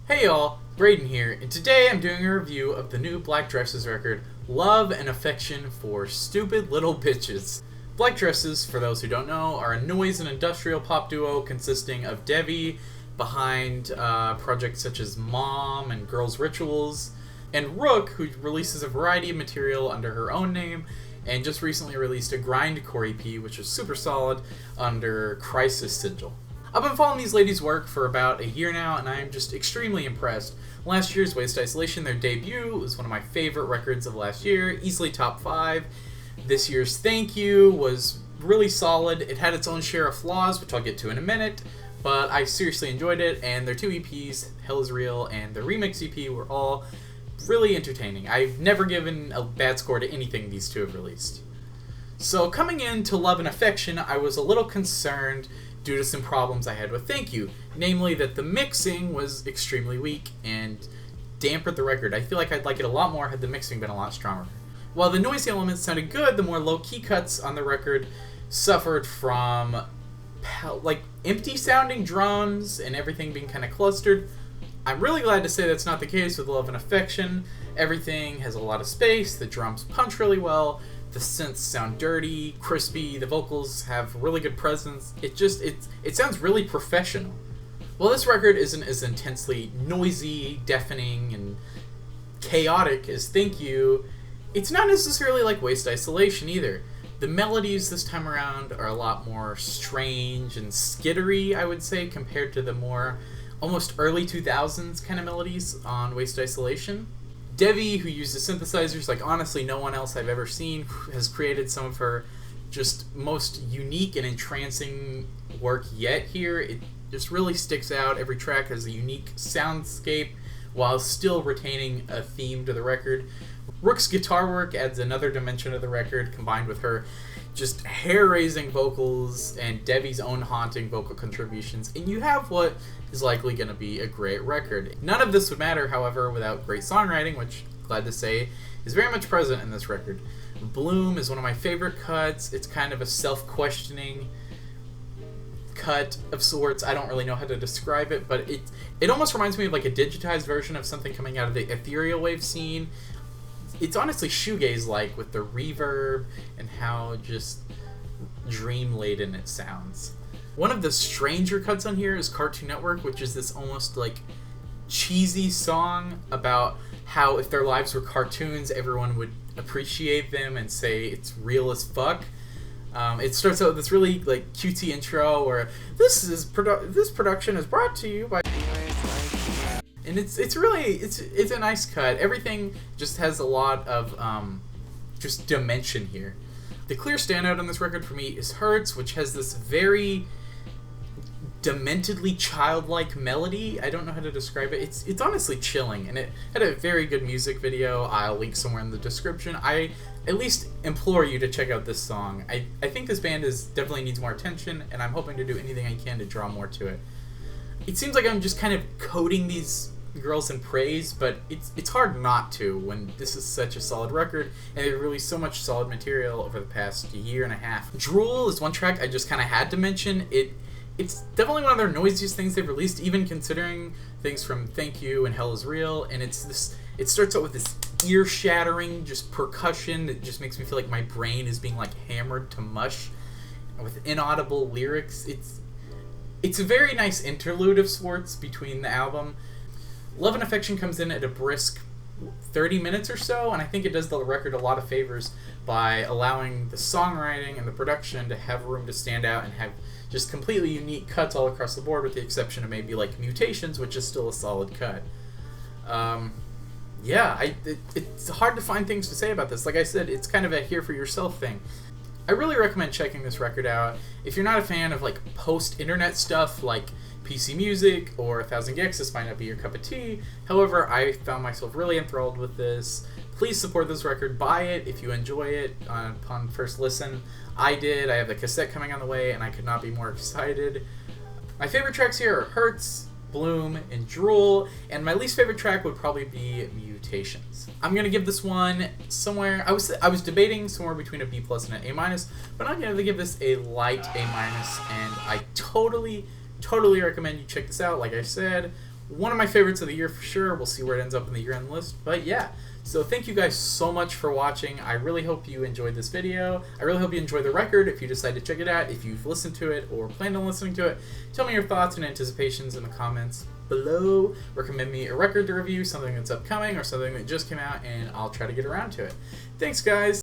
Hey y'all, Braden here, and today I'm doing a review of the new Black Dresses record, Love and Affection for Stupid Little Bitches. Black Dresses, for those who don't know, are a noise and industrial pop duo consisting of Devi, behind projects such as Mom and Girls' Rituals, and Rook, who releases a variety of material under her own name, and just recently released a grindcore EP, which is super solid, under Crisis Sigil. I've been following these ladies' work for about a year now, and I am just extremely impressed. Last year's Waste Isolation, their debut, was one of my favorite records of last year, easily top 5. This year's Thank You was really solid. It had its own share of flaws, which I'll get to in a minute, but I seriously enjoyed it, and their two EPs, Hell Is Real and the remix EP, were all really entertaining. I've never given a bad score to anything these two have released. So coming into Love and Affection, I was a little concerned due to some problems I had with Thank You, namely that the mixing was extremely weak and dampened the record. I feel like I'd like it a lot more had the mixing been a lot stronger. While the noisy elements sounded good, the more low-key cuts on the record suffered from like empty sounding drums and everything being kind of clustered. I'm really glad to say that's not the case with Love and Affection. Everything has a lot of space, the drums punch really well, the synths sound dirty, crispy, the vocals have really good presence. It sounds really professional. While this record isn't as intensely noisy, deafening, and chaotic as Thank You, it's not necessarily like Waste Isolation either. The melodies this time around are a lot more strange and skittery, I would say, compared to the more almost early 2000s kind of melodies on Waste Isolation. Devi, who uses synthesizers like honestly no one else I've ever seen, has created some of her just most unique and entrancing work yet here. It just really sticks out. Every track has a unique soundscape while still retaining a theme to the record. Rook's guitar work adds another dimension to the record, combined with her just hair-raising vocals and Devi's own haunting vocal contributions, and you have what is likely going to be a great record. None of this would matter, however, without great songwriting, which, glad to say, is very much present in this record. Bloom is one of my favorite cuts. It's kind of a self-questioning cut of sorts. I don't really know how to describe it, but it almost reminds me of like a digitized version of something coming out of the ethereal wave scene. It's honestly shoegaze-like with the reverb and how just dream-laden it sounds. One of the stranger cuts on here is Cartoon Network, which is this almost like cheesy song about how if their lives were cartoons, everyone would appreciate them and say it's real as fuck. It starts out with this really like cutesy intro where this production is brought to you by... And it's a nice cut. Everything just has a lot of just dimension here. The clear standout on this record for me is Hurts, which has this very dementedly childlike melody. I don't know how to describe it. It's honestly chilling, and it had a very good music video. I'll link somewhere in the description. I at least implore you to check out this song. I think this band definitely needs more attention, and I'm hoping to do anything I can to draw more to it. It seems like I'm just kind of coding these girls in praise, but it's hard not to when this is such a solid record and they've released so much solid material over the past year and a half. Drool is one track I just kind of had to mention. It's definitely one of their noisiest things they've released, even considering things from Thank You and Hell Is Real, and it starts out with this ear-shattering just percussion that just makes me feel like my brain is being like hammered to mush with inaudible lyrics. It's a very nice interlude of sorts between the album. Love and Affection comes in at a brisk 30 minutes or so, and I think it does the record a lot of favors by allowing the songwriting and the production to have room to stand out and have just completely unique cuts all across the board, with the exception of maybe like Mutations, which is still a solid cut. It's hard to find things to say about this. Like I said, it's kind of a hear for yourself thing. I really recommend checking this record out. If you're not a fan of like post-internet stuff like PC Music or 1000 Gex, this might not be your cup of tea. However, I found myself really enthralled with this. Please support this record. Buy it if you enjoy it upon first listen. I did. I have the cassette coming on the way, and I could not be more excited. My favorite tracks here are Hurts, Bloom, and Drool, and my least favorite track would probably be Mutations. I'm going to give this one somewhere... I was debating somewhere between a B+ and an A-, but I'm going to give this a light A-, and I totally recommend you check this out. Like I said, One of my favorites of the year for sure. We'll see where it ends up in the year-end list. But yeah, so thank you guys so much for watching. I really hope you enjoyed this video. I really hope you enjoyed the record. If you decide to check it out, if you've listened to it or planned on listening to it, tell me your thoughts and anticipations in the comments below. Recommend me a record to review, something that's upcoming or something that just came out, and I'll try to get around to it. Thanks, guys.